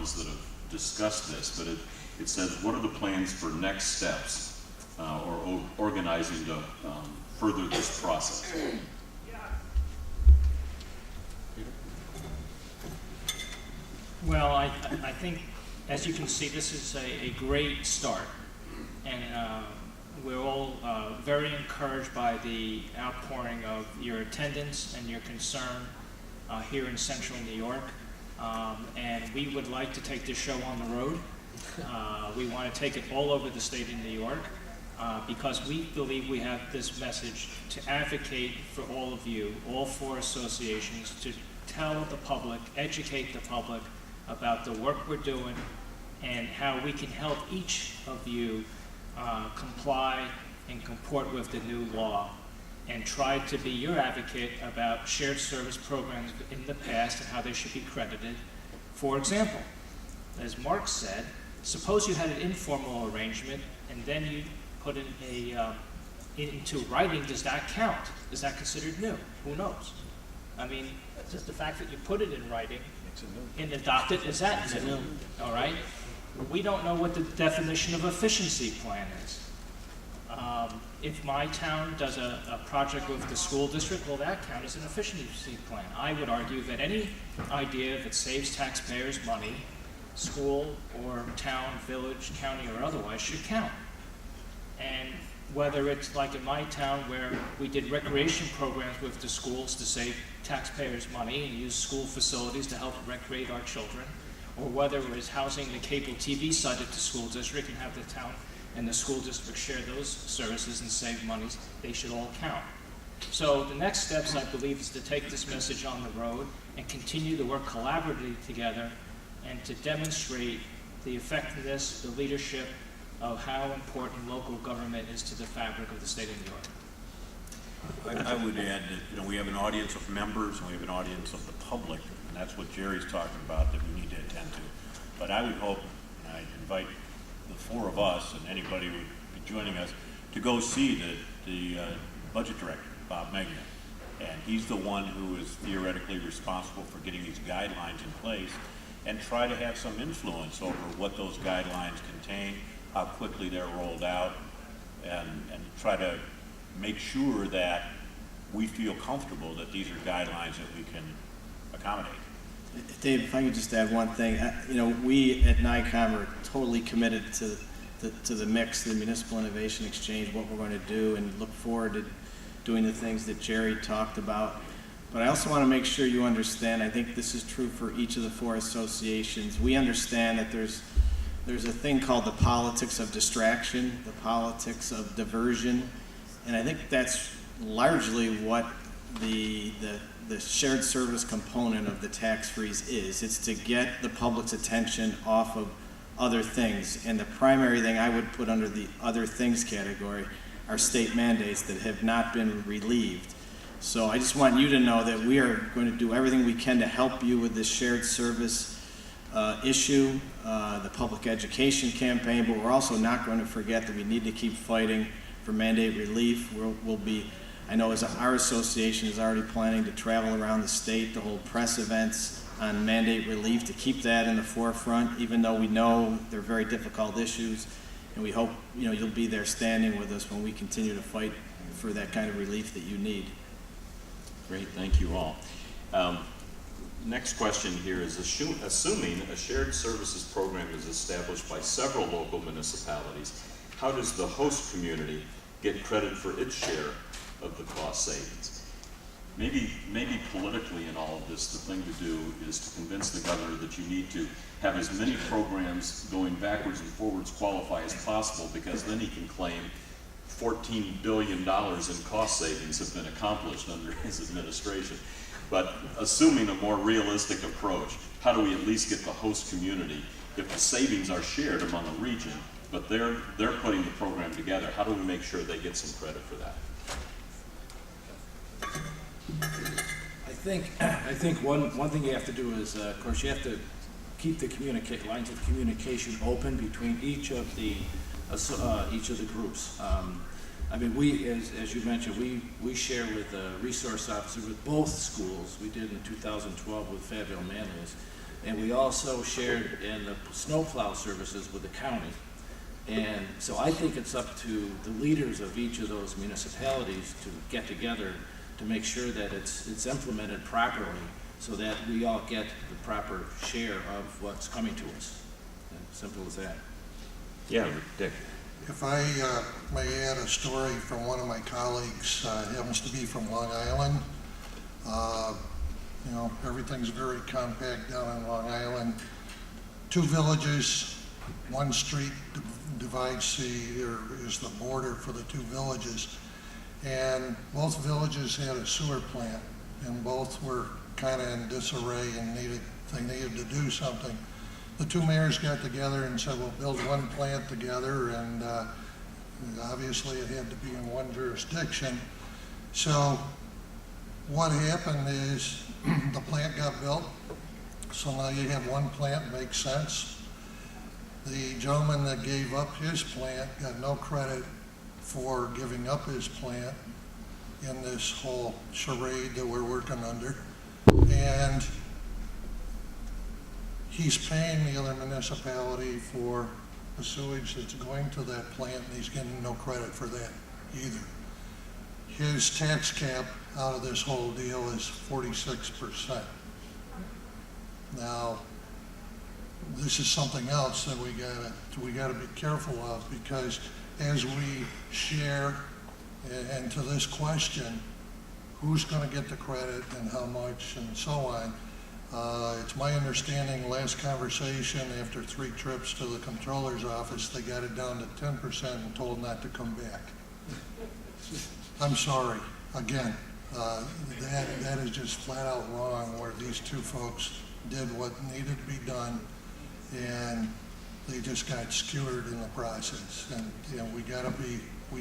ones that have discussed this, but it says, what are the plans for next steps or organizing to further this process? Well, I think, as you can see, this is a great start, and we're all very encouraged by the outpouring of your attendance and your concern here in Central New York, and we would like to take this show on the road. We want to take it all over the state of New York because we believe we have this message to advocate for all of you, all four associations, to tell the public, educate the public about the work we're doing and how we can help each of you comply and comport with the new law, and try to be your advocate about shared service programs in the past and how they should be credited. For example, as Mark said, suppose you had an informal arrangement and then you put in into writing. Does that count? Is that considered new? Who knows? I mean, just the fact that you put it in writing and adopt it, is that new? All right? We don't know what the definition of efficiency plan is. If my town does a project with the school district, will that count as an efficiency plan? I would argue that any idea that saves taxpayers money, school or town, village, county, or otherwise, should count. And whether it's like in my town where we did recreation programs with the schools to save taxpayers money and use school facilities to help recreate our children, or whether it was housing the cable TV side of the school district and have the town and the school district share those services and save monies, they should all count. So the next steps, I believe, is to take this message on the road and continue to work collaboratively together and to demonstrate the effectiveness, the leadership of how important local government is to the fabric of the state of New York. I would add that we have an audience of members and we have an audience of the public, and that's what Jerry's talking about that we need to attend to. But I would hope, and I invite the four of us and anybody who would be joining us to go see the budget director, Bob Megna. And he's the one who is theoretically responsible for getting these guidelines in place, and try to have some influence over what those guidelines contain, how quickly they're rolled out, and try to make sure that we feel comfortable that these are guidelines that we can accommodate. Dave, if I could just add one thing. We at NICOM are totally committed to the mix, the Municipal Innovation Exchange, what we're going to do, and look forward to doing the things that Jerry talked about. But I also want to make sure you understand, I think this is true for each of the four associations. We understand that there's a thing called the politics of distraction, the politics of diversion, and I think that's largely what the shared service component of the tax freeze is. It's to get the public's attention off of other things, and the primary thing I would put under the other things category are state mandates that have not been relieved. So I just want you to know that we are going to do everything we can to help you with this shared service issue, the public education campaign, but we're also not going to forget that we need to keep fighting for mandate relief. We'll be, I know as our association is already planning to travel around the state to hold press events on mandate relief to keep that in the forefront, even though we know they're very difficult issues, and we hope you'll be there standing with us when we continue to fight for that kind of relief that you need. Great, thank you all. Next question here is, assuming a shared services program is established by several local municipalities, how does the host community get credit for its share of the cost savings? Maybe politically in all of this, the thing to do is to convince the governor that you need to have as many programs going backwards and forwards qualify as possible, because then he can claim $14 billion in cost savings have been accomplished under his administration. But assuming a more realistic approach, how do we at least get the host community, if the savings are shared among a region, but they're putting the program together, how do we make sure they get some credit for that? I think one thing you have to do is, of course, you have to keep the lines of communication open between each of the groups. I mean, we, as you mentioned, we share with the resource officer with both schools. We did in 2012 with Fayetteville Manlius. And we also shared in the snowplow services with the county. And so I think it's up to the leaders of each of those municipalities to get together to make sure that it's implemented properly so that we all get the proper share of what's coming to us. And simple as that. Yeah, Dick. If I may add a story from one of my colleagues, happens to be from Long Island. You know, everything's very compact down in Long Island. 2 villages, one street divides is the border for the 2 villages. And both villages had a sewer plant, and both were kind of in disarray and they needed to do something. The 2 mayors got together and said, we'll build one plant together, and obviously it had to be in one jurisdiction. So what happened is the plant got built, so now you have one plant, makes sense. The gentleman that gave up his plant got no credit for giving up his plant in this whole charade that we're working under. And he's paying the other municipality for the sewage that's going to that plant, and he's getting no credit for that either. His tax cap out of this whole deal is 46%. Now, this is something else that we gotta be careful of, because as we share, and to this question, who's gonna get the credit and how much and so on, it's my understanding, last conversation, after 3 trips to the comptroller's office, they got it down to 10% and told not to come back. I'm sorry, again, that is just flat out wrong, where these 2 folks did what needed to be done, and they just got skewered in the process. And, you know, we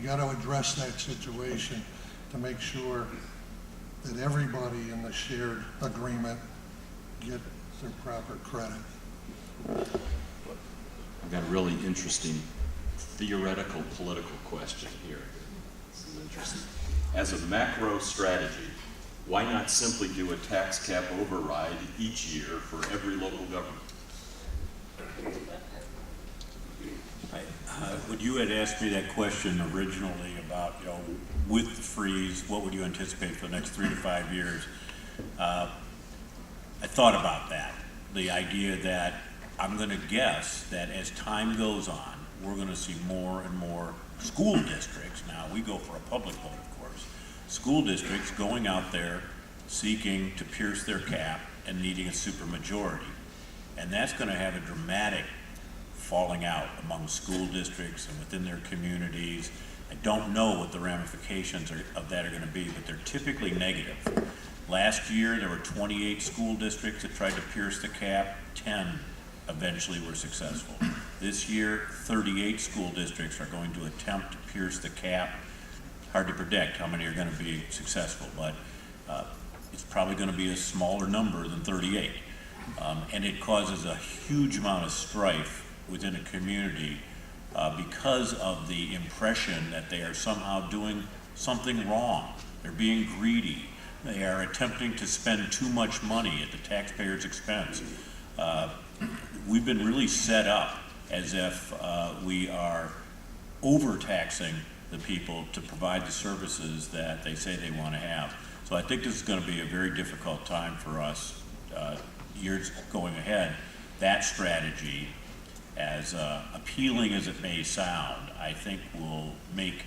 gotta address that situation to make sure that everybody in the shared agreement get their proper credit. I've got a really interesting theoretical political question here. This is interesting. As a macro strategy, why not simply do a tax cap override each year for every local government? When you had asked me that question originally about, you know, with the freeze, what would you anticipate for the next 3 to 5 years? I thought about that. The idea that I'm going to guess that as time goes on, we're going to see more and more school districts. Now, we go for a public vote, of course. School districts going out there seeking to pierce their cap and needing a supermajority. And that's going to have a dramatic falling out among school districts and within their communities. I don't know what the ramifications of that are going to be, but they're typically negative. Last year, there were 28 school districts that tried to pierce the cap. 10 eventually were successful. This year, 38 school districts are going to attempt to pierce the cap. Hard to predict how many are going to be successful, but it's probably going to be a smaller number than 38. And it causes a huge amount of strife within a community because of the impression that they are somehow doing something wrong. They're being greedy. They are attempting to spend too much money at the taxpayer's expense. We've been really set up as if we are overtaxing the people to provide the services that they say they want to have. So I think this is going to be a very difficult time for us years going ahead. That strategy, as appealing as it may sound, I think will make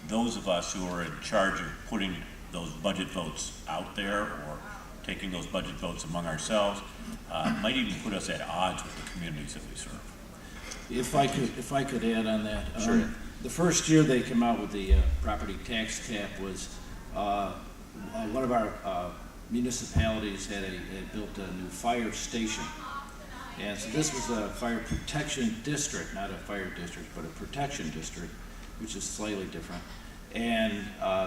those of us who are in charge of putting those budget votes out there or taking those budget votes among ourselves, might even put us at odds with the communities that we serve. If I could add on that. Sure. The first year they came out with the property tax cap was one of our municipalities had built a new fire station. And so this was a fire protection district, not a fire district, but a protection district, which is slightly different. And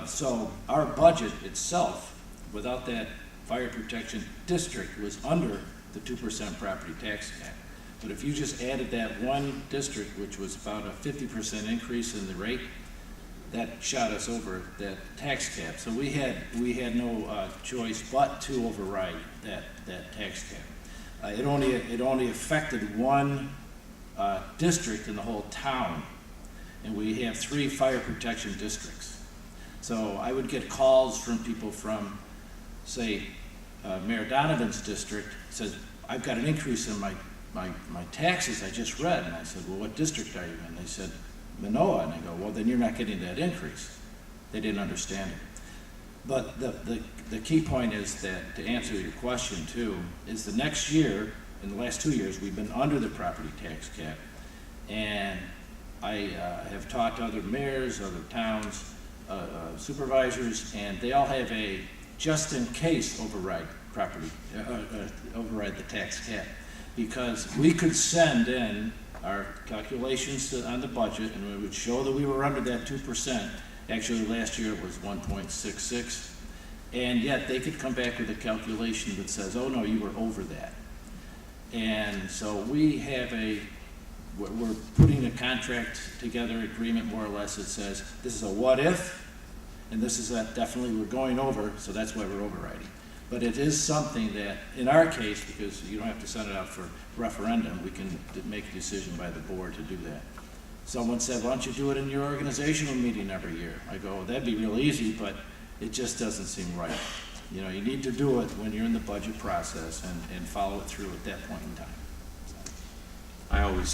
so our budget itself, without that fire protection district, was under the 2% property tax cap. But if you just added that one district, which was about a 50% increase in the rate, that shot us over that tax cap. So we had no choice but to override that tax cap. it only affected one district in the whole town, and we have 3 fire protection districts. So I would get calls from people from, say, Mayor Donovan's district, says, I've got an increase in my taxes I just read. And I said, well, what district are you in? They said, Manoa. And I go, well, then you're not getting that increase. They didn't understand it. But the key point is that, to answer your question too, is the next year, in the last 2 years, we've been under the property tax cap. And I have talked to other mayors, other towns, supervisors, and they all have a just-in-case override the tax cap. Because we could send in our calculations on the budget, and it would show that we were under that 2%. Actually, last year it was 1.66, and yet they could come back with a calculation that says, oh no, you were over that. And so we're putting a contract together, agreement more or less, that says, this is a what if, and this is a definitely we're going over, so that's why we're overriding. But it is something that, in our case, because you don't have to send it out for referendum, we can make a decision by the board to do that. Someone said, why don't you do it in your organizational meeting every year? I go, that'd be real easy, but it just doesn't seem right. You know, you need to do it when you're in the budget process and follow it through at that point in time. I always